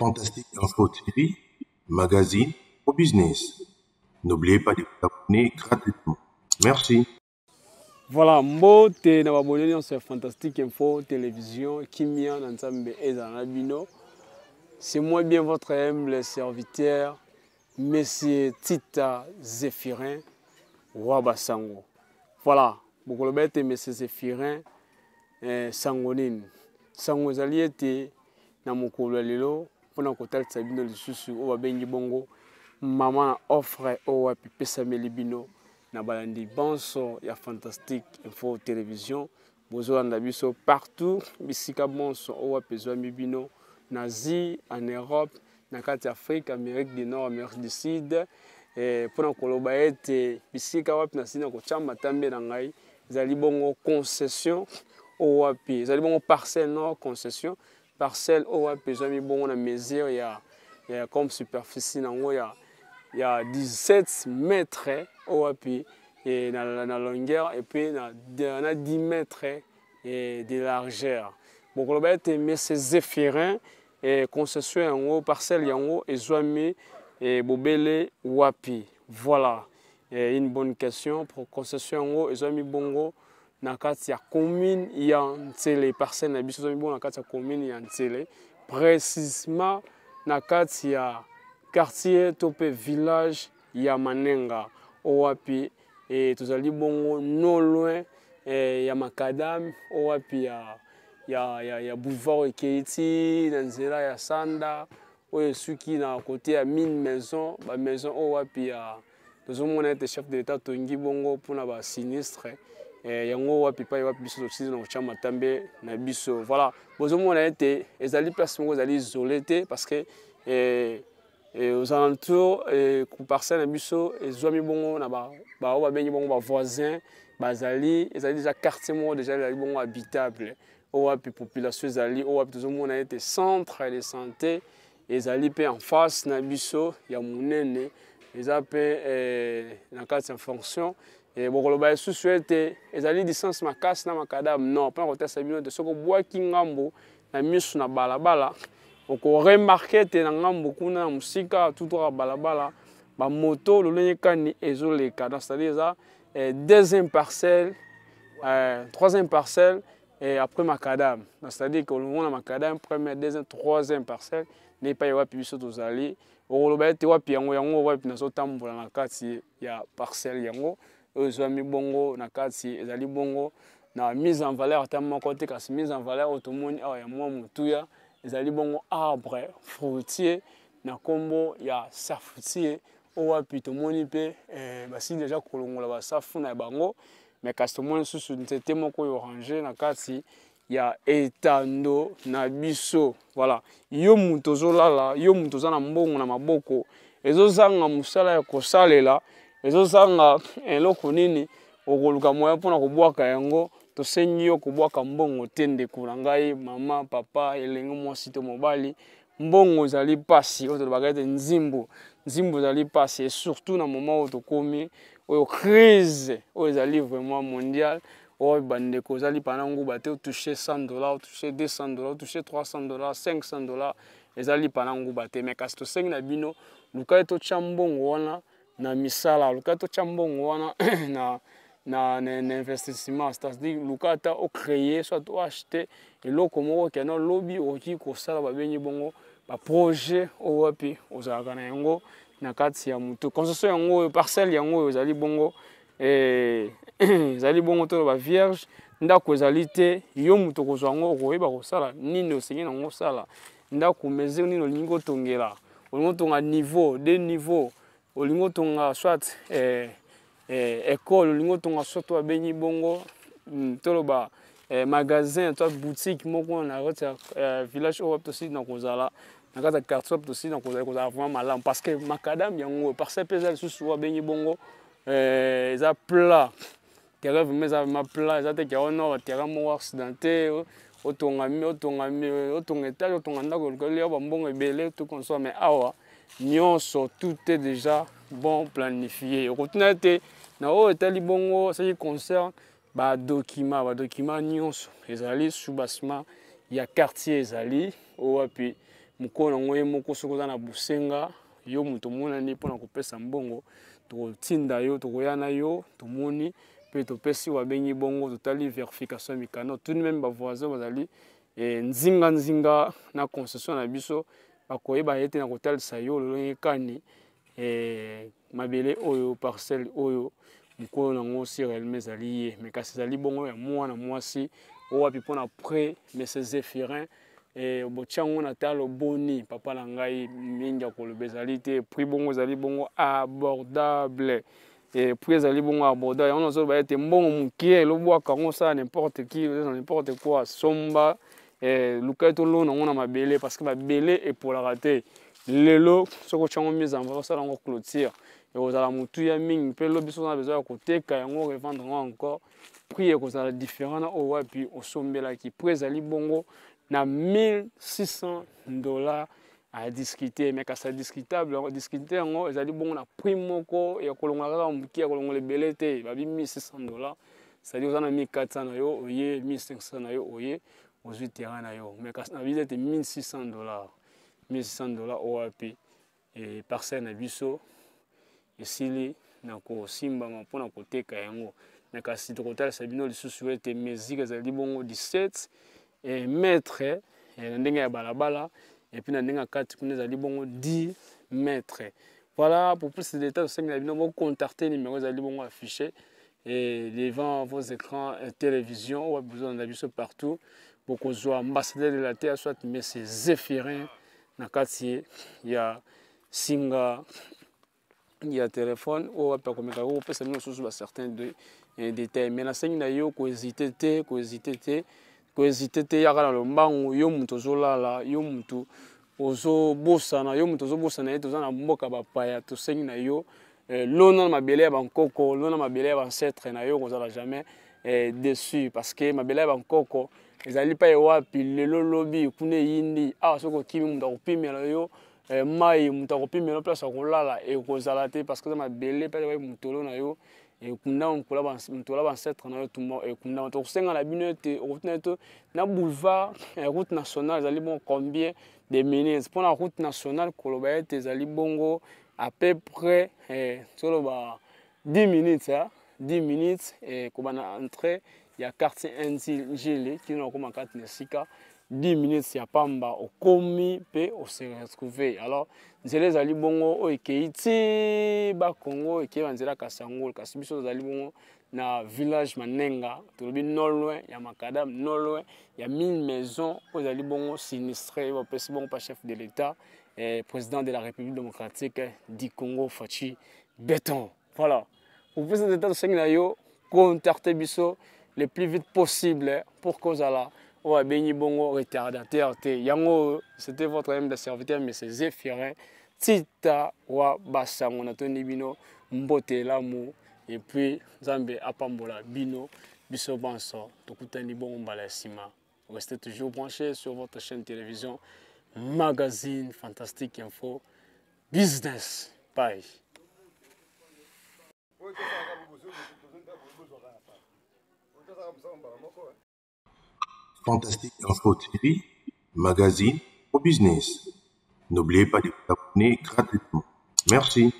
Fantastique Info TV, magazine au business. N'oubliez pas de vous abonner gratuitement. Merci. Voilà, mbote na baboneli sur Fantastique Info Télévision, Kimia Nanzambe Ezanabino. C'est moi bien votre humble serviteur, Monsieur Tita Zéphirin Wabasango. Voilà, beaucoup le bête Monsieur Zéphirin Sangonine. Sango zali ete na mokolo lelo pona kotalisa bino lisusu o babengi bongo mama na offre o wapi pesameli bino na balandi bonso ya Fantastique Info Télévision bozolanda biso partout bisika bonso o wapi zwami bino na Asie, en Europe, na kati Afrique, Amérique du Nord, Amérique du Sud pona koloba ete bisika wapi na sina ko chamba tambe na ngai zali bongo concession o wapi zali bongo parcelle non concession parcelle o wapi zami bongo na mesure ya comme superficie nango ya 17 mètres o wapi et na longueur et puis na 10 mètres de largeur bokolo ba ete Monsieur Zéphirin et concession yango parcelle yango ezwami bobele wapi voilà une bonne question pour concession yango ezwami bongo na kati ya commune ya Ntsele parcelle na biso ezwami bongo na kati ya commune ya Ntsele précisément na kati ya quartier to pe village ya Manenga o wapi tozali bongo non loin ya Makadam o wapi ya boulevard Ekeiti na nzela ya Sanda oyo suki na côté ya mine maison ba maison o wapi ya tozomona ete chef de l'état tongi bongo mpona ba sinistre yango wapi pa wapi biso tosisi na kochama tambe na biso voilà bozomona ete ezali place moko ezali isolé te parce que aux alentours parcelle na biso ezwami bongo na bao babengi bongo ba voisins bazali ezali déjà quartier moko déjà ezali bongo habitable o wapi population ezali o wapi tozomona ete centre de santé ezali pe en face na biso ya monene eza pe na kati ya fonction bokoloba lisusu ete ezali distance makasi na Makadam non mpona kotalisa bino te soki obwaki ngambo na miso na balabala okoremarke ete na ngambo kuna na mosika tutoka balabala bamoto lolenge kani ezoleka c'est-à-dire eza deuxième parcelle troisième parcelle après Makadam c'est-à-dire que olongo na Makadam première deuxième troisième parcelle ne pa wapi biso tozali okoloba ete wapi yango wapi nazotambola na kati ya parcelle yango oyo ezwami bongo na kati ezali bongo na mise en valeur ata moko te kasi mise en valeur oyo tomoni awa ya mwa motuya ezali bongo arbre fruitier na nkombo ya safutier oyo wapi tomoni mpe basili deja kolongola basafu na bango mais kasi tomoni susu nzete moko oyo orange na kati ya etando na biso voilà yo mutu ozolala yo mutu oza na mbongo na maboko ezozanga mosala ya kosalela ezozanga eloko nini okoluka moya mpona kobwaka yango tosengi yo kobwaka mbongo te ndeko na ngai mama papa elenge mwasi to mobali mbongo ezali pasi oyo tolobaka ete nzimbo ezali pasi et surtout na moment oyo tokomi oyo crise oyo ezali vraiment mondiale oyo bandeko ozali pana nguba te otouche $100 otouche $200 otouche $300 $500 ezali pana nguba te mais kasi tosengi na bino luka totya mbongo wana na misala luka totya mbongo wana na investissement c'est-à-dire luka ata ocréer soit oacheter eloko moko kena lobi okoki kosala babengi bongo baprojet oyo wapi ozalaka na yango na kati ya motu concession yango oyo parcelle yango oyo ezali bongo ezali bongo to ba vierge ndako ezali te yo moto kozwa yango okoyeba kosala nini osengi nango osala ndako mesure nini olingi otongela olingi otonga niveau de niveau olingi otonga soit école olingi otonga soit to babengi bongo toloba magasin to boutique moko na kati ya village oyo tosi na kozala na kati ya quartier tosi na kozala vraiment malamu parce que Makadam yango parcelle pe eza lisusu babengi bongo eza plat terrain vraiment eza ma plat eza te kia ono terrain moko accidenté otonga étage otonga ndako lokoli ya bambongo ebele tout comme ça mais awa nyonso tout est déjà bon planifié okotuna te na oyo etali bongo ce qui concerne document nyonso ezali sous basement ya quartier ezali owapi mukolo nango ye moko soki oza na bosenga yo moto omonani mpona kopesa mbongo tokotinda yo tokoya na yo tomoni mpe topesi babengi bongo totali verification ya mikano tuni meme bavoisin bazali nzinga na concession na biso bakoyeba ye te na kotalisa yo lolongi kani mabele oyo parcelle oyo mukolo nango si réellement ezali ye mais kasi ezali bongo ya mwana mwasi owapi mpona près monsieur Zéphirin botiango na talo boni papa na ngai mingi ya koloba ezali te prix bongo ezali bongo abordable prix ezali bongo abordable yango nazoloba ete mbongo mokie elobwaka yango osala n'importe qui n'importe quoi somba luka ete olona yango na mabele parce que mabele epolaka te lelo soki otiango mise en valeur osala yango clôture ekozala motuya mingi mpe lobi soki oza na besoin ya koteka yango revendre yango encore prix ekozala différent na oyo wapi osombelaki prix ezali bongo na $1600 à discuter mais kasi discutable discuter yango ezali bongo na prix moko ya kolongola kaka mokie ya kolongola ebele te babi $1600 c'est-à-dire oza na 1400 na yo oye 1500 na yo oye ozwi terrain na yo mais kasi na biso ete $1600 oyo wapi parcelle na biso esili na kosimbama mpona koteka yango mais kasi tokotalisa bino lisusu ete mesure ezali bongo 17 mètres na ndenge ya balabala et puis na ndenge ya kati kuna ezali bongo 10 mètres. Voilà, pour plus de détails vous pouvez contacter numéro ezali bongo affiché devant vos écrans télévision ou besoin de biso partout pour que soit ambassadeur de la terre soit monsieur Zéphirin na kati ya singa ya téléphone ou pa komeka ko pesa bino susu ba certains détails mais na sengi na yo ko hésiter te yaka na lombangu yo mutu ozolala yo mutu ozobosana yo mutu ozobosana ye toza na mboka bapaya tosengi na yo lona na mabele ya bankoko lona mabele ya bancetre na yo kozala jamais déçu parce que mabele ya bankoko ezali pa ewapi lelo lobi kuna eyindi awa soki okimi mutu akopimela yo mai mutu akopimela place akolala ekozala te parce que eza mabele mpe ewapi mutolo na yo ekunda mutula bancetre na yo tuma ekunda tokosenga na bino ete okotuna ete na boulevard route nationale ezali bongo combien de minutes mpona route nationale koloba ete ezali bongo à peu près toloba 10 minutes 10 minutes kobana entrée ya quartier Njili kino nakoma kati na sika 10 minutes ya pamba okomi pe ose retrouver alors nzela ezali bongo oyo ekei ti bakongo ekei banzela kasangolo kasi biso ezali bongo na village Manenga tolobi non loin ya Makadam non loin ya 1000 maisons oyo ezali bongo sinistré bapesi bongo pa chef de l'état président de la République démocratique du Congo Fachi Béton. Voilà, pour plus de détails tosengi na yo contacter biso le plus vite possible pour cause là on va béni bongo retardateur te yango c'était votre même de serviteur monsieur Zéphirin tita wa basango na toni bino mbote lamu et puis Nzambe apambola bino biso banso tokutani bongo mbala sima. Restez toujours branchés sur votre chaîne télévision Magazine Fantastique Info Business. Bye. Fantastique Info TV, magazine au business. N'oubliez pas de vous abonner gratuitement. Merci.